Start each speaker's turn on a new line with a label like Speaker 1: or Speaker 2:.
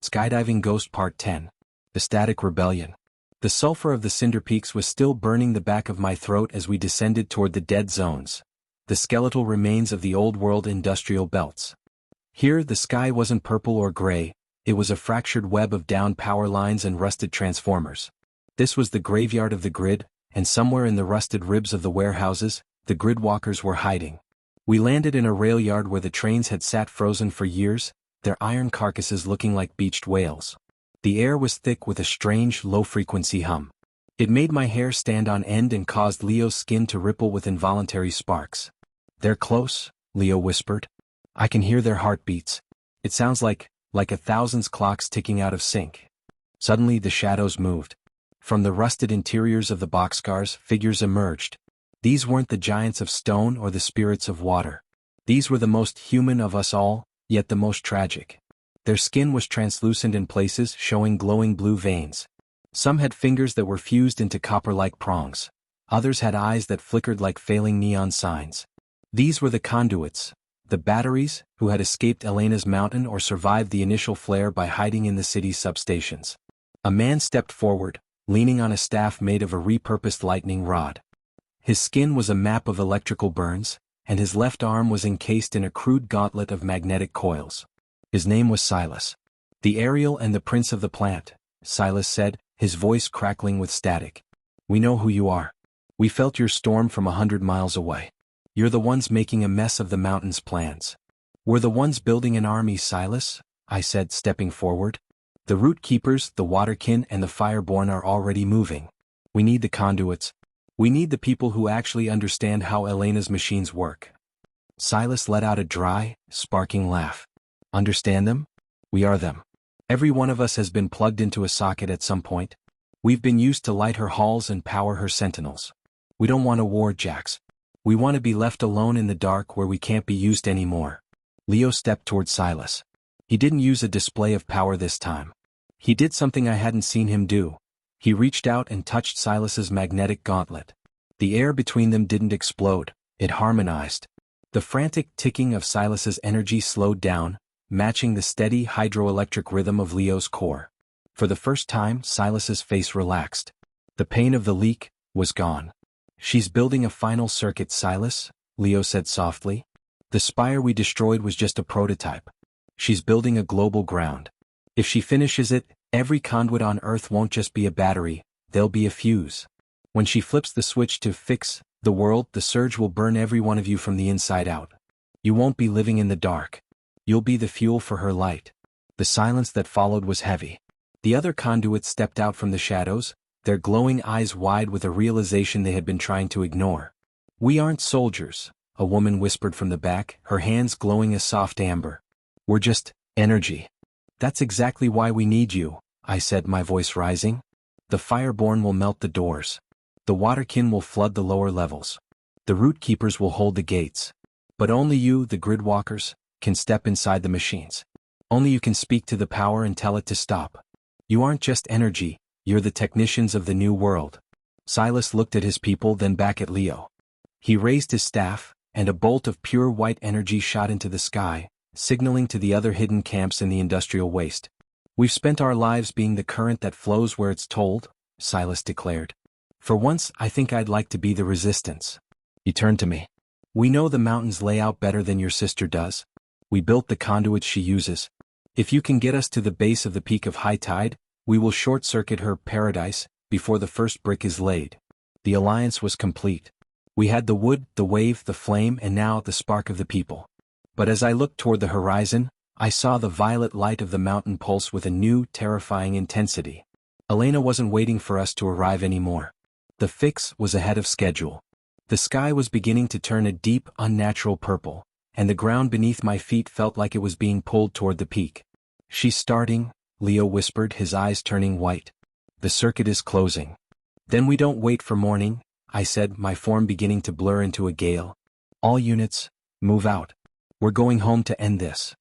Speaker 1: Skydiving Ghost Part 10. The Static Rebellion. The sulfur of the cinder peaks was still burning the back of my throat as we descended toward the dead zones, the skeletal remains of the old world industrial belts. Here the sky wasn't purple or gray, it was a fractured web of downed power lines and rusted transformers. This was the graveyard of the grid, and somewhere in the rusted ribs of the warehouses, the grid walkers were hiding. We landed in a rail yard where the trains had sat frozen for years, their iron carcasses looking like beached whales. The air was thick with a strange, low-frequency hum. It made my hair stand on end and caused Leo's skin to ripple with involuntary sparks. "They're close," Leo whispered. "I can hear their heartbeats. It sounds like a thousands clocks ticking out of sync." Suddenly the shadows moved. From the rusted interiors of the boxcars, figures emerged. These weren't the giants of stone or the spirits of water. These were the most human of us all, yet the most tragic. Their skin was translucent in places, showing glowing blue veins. Some had fingers that were fused into copper-like prongs. Others had eyes that flickered like failing neon signs. These were the conduits, the batteries, who had escaped Elena's mountain or survived the initial flare by hiding in the city's substations. A man stepped forward, leaning on a staff made of a repurposed lightning rod. His skin was a map of electrical burns, and his left arm was encased in a crude gauntlet of magnetic coils. His name was Silas. "The Ariel and the Prince of the Plant," Silas said, his voice crackling with static. "We know who you are. We felt your storm from 100 miles away. You're the ones making a mess of the mountain's plans." "We're the ones building an army, Silas," I said, stepping forward. "The root keepers, the waterkin, and the fireborn are already moving. We need the conduits. We need the people who actually understand how Elena's machines work." Silas let out a dry, sparking laugh. "Understand them? We are them. Every one of us has been plugged into a socket at some point. We've been used to light her halls and power her sentinels. We don't want a war, Jax. We want to be left alone in the dark where we can't be used anymore." Leo stepped toward Silas. He didn't use a display of power this time. He did something I hadn't seen him do. He reached out and touched Silas's magnetic gauntlet. The air between them didn't explode, it harmonized. The frantic ticking of Silas's energy slowed down, matching the steady hydroelectric rhythm of Leo's core. For the first time, Silas's face relaxed. The pain of the leak was gone. "She's building a final circuit, Silas," Leo said softly. "The spire we destroyed was just a prototype. She's building a global ground. If she finishes it, every conduit on Earth won't just be a battery, there'll be a fuse. When she flips the switch to fix the world, the surge will burn every one of you from the inside out. You won't be living in the dark. You'll be the fuel for her light." The silence that followed was heavy. The other conduits stepped out from the shadows, their glowing eyes wide with a realization they had been trying to ignore. "We aren't soldiers," a woman whispered from the back, her hands glowing a soft amber. "We're just energy." "That's exactly why we need you," I said, my voice rising. "The fireborn will melt the doors. The waterkin will flood the lower levels. The root keepers will hold the gates. But only you, the grid walkers, can step inside the machines. Only you can speak to the power and tell it to stop. You aren't just energy, you're the technicians of the new world." Silas looked at his people, then back at Leo. He raised his staff, and a bolt of pure white energy shot into the sky, signaling to the other hidden camps in the industrial waste. "We've spent our lives being the current that flows where it's told," Silas declared. "For once, I think I'd like to be the resistance." He turned to me. "We know the mountain's layout better than your sister does. We built the conduits she uses. If you can get us to the base of the peak of high tide, we will short-circuit her paradise before the first brick is laid." The alliance was complete. We had the wood, the wave, the flame, and now the spark of the people. But as I looked toward the horizon, I saw the violet light of the mountain pulse with a new, terrifying intensity. Elena wasn't waiting for us to arrive anymore. The fix was ahead of schedule. The sky was beginning to turn a deep, unnatural purple, and the ground beneath my feet felt like it was being pulled toward the peak. "She's starting," Leo whispered, his eyes turning white. "The circuit is closing." "Then we don't wait for morning," I said, my form beginning to blur into a gale. "All units, move out. We're going home to end this."